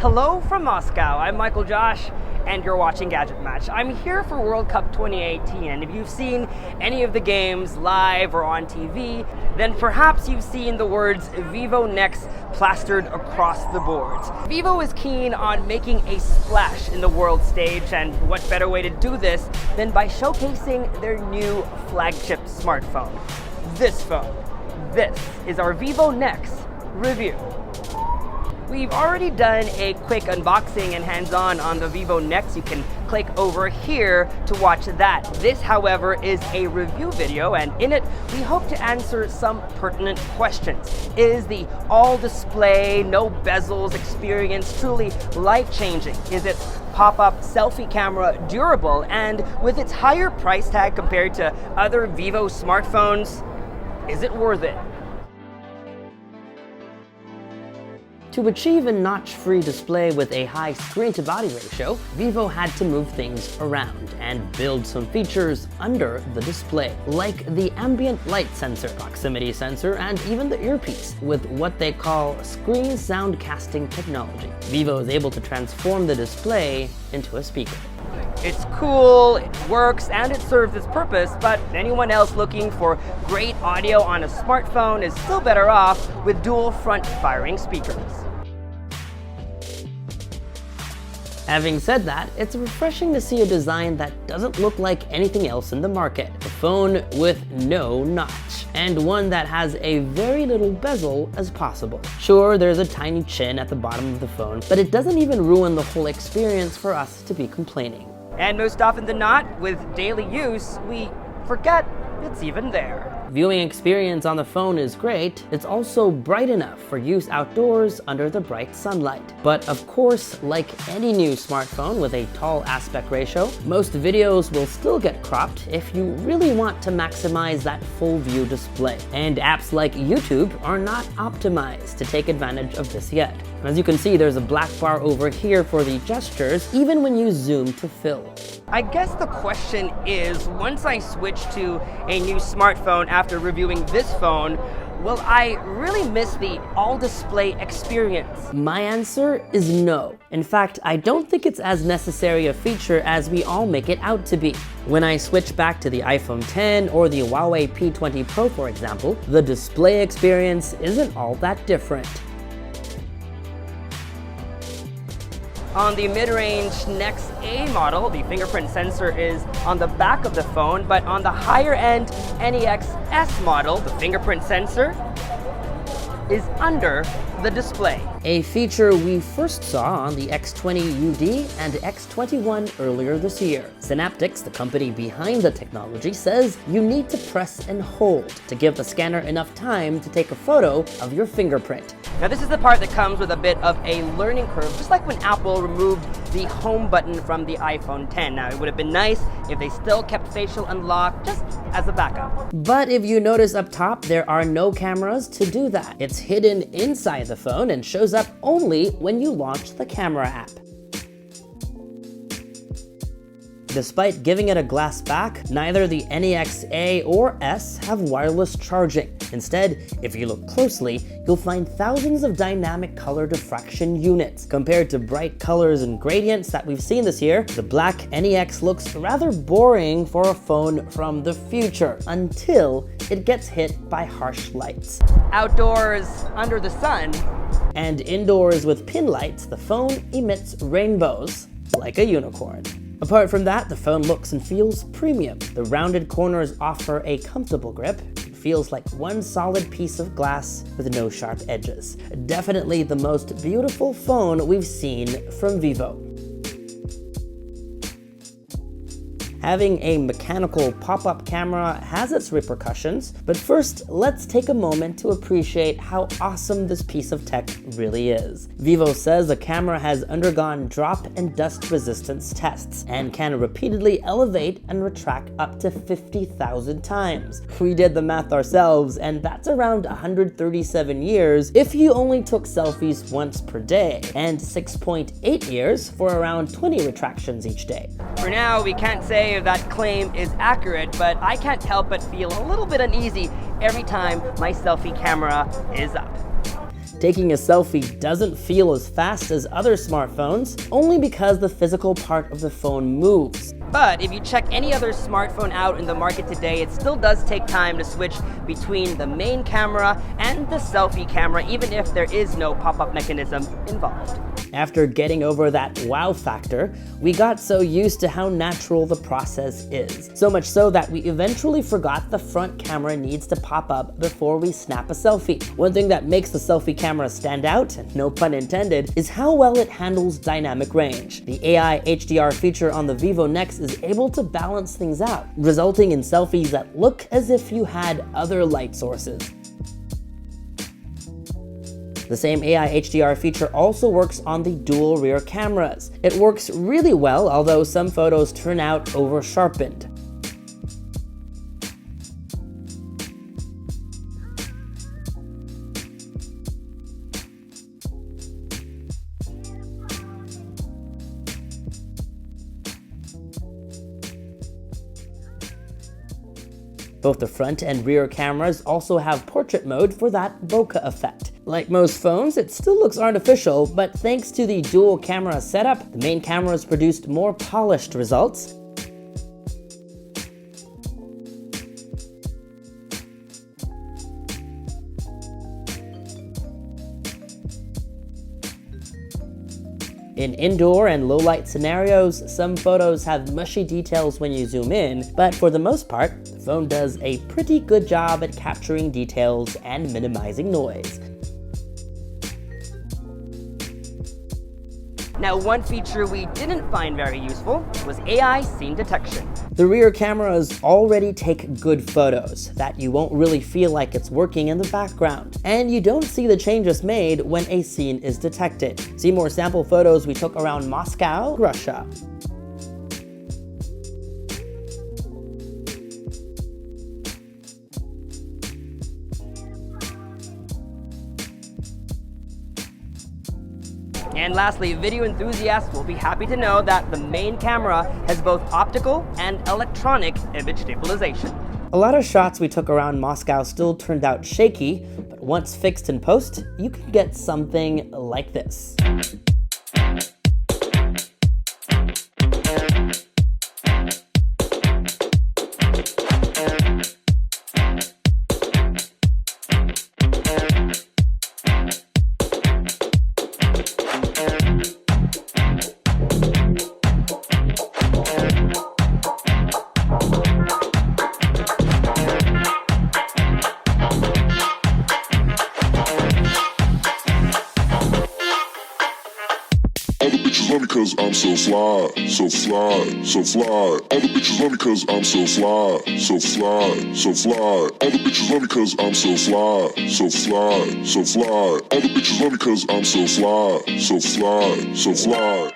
Hello from Moscow, I'm Michael Josh, and you're watching GadgetMatch. I'm here for World Cup 2018, and if you've seen any of the games live or on TV, then perhaps you've seen the words Vivo NEX plastered across the boards. Vivo is keen on making a splash in the world stage, and what better way to do this than by showcasing their new flagship smartphone. This phone. This is our Vivo NEX review. We've already done a quick unboxing and hands-on on the Vivo NEX. You can click over here to watch that. This, however, is a review video, and in it, we hope to answer some pertinent questions. Is the all-display, no bezels experience truly life-changing? Is its pop-up selfie camera durable? And with its higher price tag compared to other Vivo smartphones, is it worth it? To achieve a notch-free display with a high screen-to-body ratio, Vivo had to move things around and build some features under the display, like the ambient light sensor, proximity sensor, and even the earpiece, with what they call screen sound casting technology. Vivo is able to transform the display into a speaker. It's cool, it works, and it serves its purpose, but anyone else looking for great audio on a smartphone is still better off with dual front-firing speakers. Having said that, it's refreshing to see a design that doesn't look like anything else in the market. A phone with no notch, and one that has a very little bezel as possible. Sure, there's a tiny chin at the bottom of the phone, but it doesn't even ruin the whole experience for us to be complaining. And most often than not, with daily use, we forget it's even there. Viewing experience on the phone is great. It's also bright enough for use outdoors under the bright sunlight. But of course, like any new smartphone with a tall aspect ratio, most videos will still get cropped if you really want to maximize that full view display. And apps like YouTube are not optimized to take advantage of this yet. As you can see, there's a black bar over here for the gestures, even when you zoom to fill. I guess the question is, once I switch to a new smartphone after reviewing this phone, will I really miss the all-display experience? My answer is no. In fact, I don't think it's as necessary a feature as we all make it out to be. When I switch back to the iPhone X or the Huawei P20 Pro, for example, the display experience isn't all that different. On the mid-range NEX A model, the fingerprint sensor is on the back of the phone, but on the higher-end NEX S model, the fingerprint sensor is under the display. A feature we first saw on the X20 UD and X21 earlier this year. Synaptics, the company behind the technology, says you need to press and hold to give the scanner enough time to take a photo of your fingerprint. Now this is the part that comes with a bit of a learning curve, just like when Apple removed the home button from the iPhone X. Now it would have been nice if they still kept facial unlock just as a backup. But if you notice up top, there are no cameras to do that. It's hidden inside the phone and shows up only when you launch the camera app. Despite giving it a glass back, neither the NEX A or S have wireless charging. Instead, if you look closely, you'll find thousands of dynamic color diffraction units. Compared to bright colors and gradients that we've seen this year, the black NEX looks rather boring for a phone from the future, until it gets hit by harsh lights. Outdoors, under the sun, and indoors with pin lights, the phone emits rainbows, like a unicorn. Apart from that, the phone looks and feels premium. The rounded corners offer a comfortable grip. It feels like one solid piece of glass with no sharp edges. Definitely the most beautiful phone we've seen from Vivo. Having a mechanical pop-up camera has its repercussions, but first, let's take a moment to appreciate how awesome this piece of tech really is. Vivo says the camera has undergone drop and dust resistance tests and can repeatedly elevate and retract up to 50,000 times. We did the math ourselves, and that's around 137 years if you only took selfies once per day, and 6.8 years for around 20 retractions each day. For now, we can't say if that claim is accurate, but I can't help but feel a little bit uneasy every time my selfie camera is up. Taking a selfie doesn't feel as fast as other smartphones, only because the physical part of the phone moves. But if you check any other smartphone out in the market today, it still does take time to switch between the main camera and the selfie camera, even if there is no pop-up mechanism involved. After getting over that wow factor, we got so used to how natural the process is. So much so that we eventually forgot the front camera needs to pop up before we snap a selfie. One thing that makes the selfie camera stand out, and no pun intended, is how well it handles dynamic range. The AI HDR feature on the Vivo NEX is able to balance things out, resulting in selfies that look as if you had other light sources. The same AI HDR feature also works on the dual rear cameras. It works really well, although some photos turn out over-sharpened. Both the front and rear cameras also have portrait mode for that bokeh effect. Like most phones, it still looks artificial, but thanks to the dual camera setup, the main cameras produced more polished results. In indoor and low-light scenarios, some photos have mushy details when you zoom in, but for the most part, the phone does a pretty good job at capturing details and minimizing noise. Now, one feature we didn't find very useful was AI scene detection. The rear cameras already take good photos that you won't really feel like it's working in the background, and you don't see the changes made when a scene is detected. See more sample photos we took around Moscow, Russia. And lastly, video enthusiasts will be happy to know that the main camera has both optical and electronic image stabilization. A lot of shots we took around Moscow still turned out shaky, but once fixed in post, you can get something like this. Cause I'm so fly, so fly, so fly. All the bitches love me cause I'm so fly, so fly, so fly. All the bitches love me cause I'm so fly, so fly, so fly. All the bitches love me cause I'm so fly, so fly, so fly.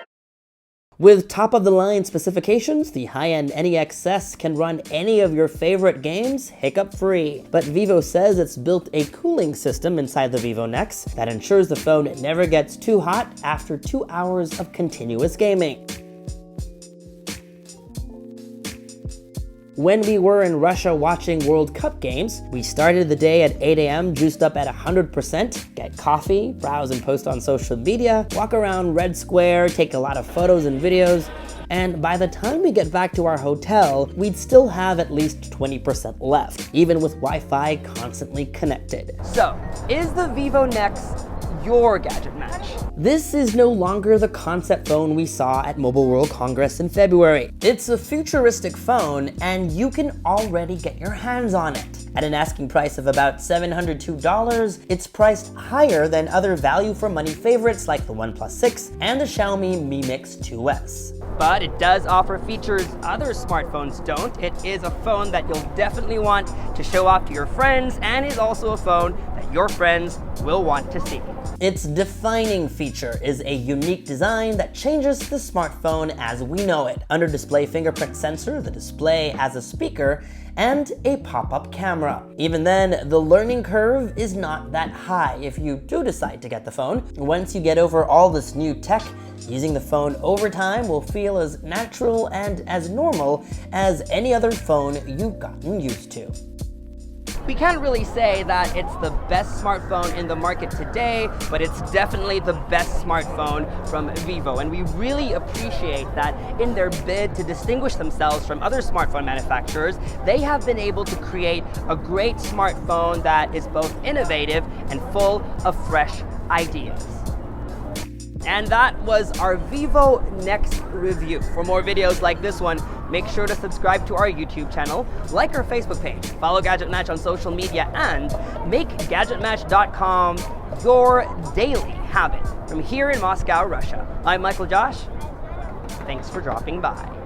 With top-of-the-line specifications, the high-end NEXS can run any of your favorite games hiccup-free. But Vivo says it's built a cooling system inside the Vivo NEX that ensures the phone never gets too hot after 2 hours of continuous gaming. When we were in Russia watching World Cup games, we started the day at 8 AM juiced up at 100%, get coffee, browse and post on social media, walk around Red Square, take a lot of photos and videos, and by the time we get back to our hotel, we'd still have at least 20% left, even with Wi-Fi constantly connected. So, is the Vivo NEX your gadget match? This is no longer the concept phone we saw at Mobile World Congress in February. It's a futuristic phone, and you can already get your hands on it. At an asking price of about $702, it's priced higher than other value-for-money favorites like the OnePlus 6 and the Xiaomi Mi Mix 2S. But it does offer features other smartphones don't. It is a phone that you'll definitely want to show off to your friends, and is also a phone that your friends will want to see. Its defining feature is a unique design that changes the smartphone as we know it. Under-display fingerprint sensor, the display has a speaker, and a pop-up camera. Even then, the learning curve is not that high if you do decide to get the phone. Once you get over all this new tech, using the phone over time will feel as natural and as normal as any other phone you've gotten used to. We can't really say that it's the best smartphone in the market today, but it's definitely the best smartphone from Vivo. And we really appreciate that in their bid to distinguish themselves from other smartphone manufacturers, they have been able to create a great smartphone that is both innovative and full of fresh ideas. And that was our Vivo NEX review. For more videos like this one, make sure to subscribe to our YouTube channel, like our Facebook page, follow GadgetMatch on social media, and make GadgetMatch.com your daily habit. From here in Moscow, Russia, I'm Michael Josh. Thanks for dropping by.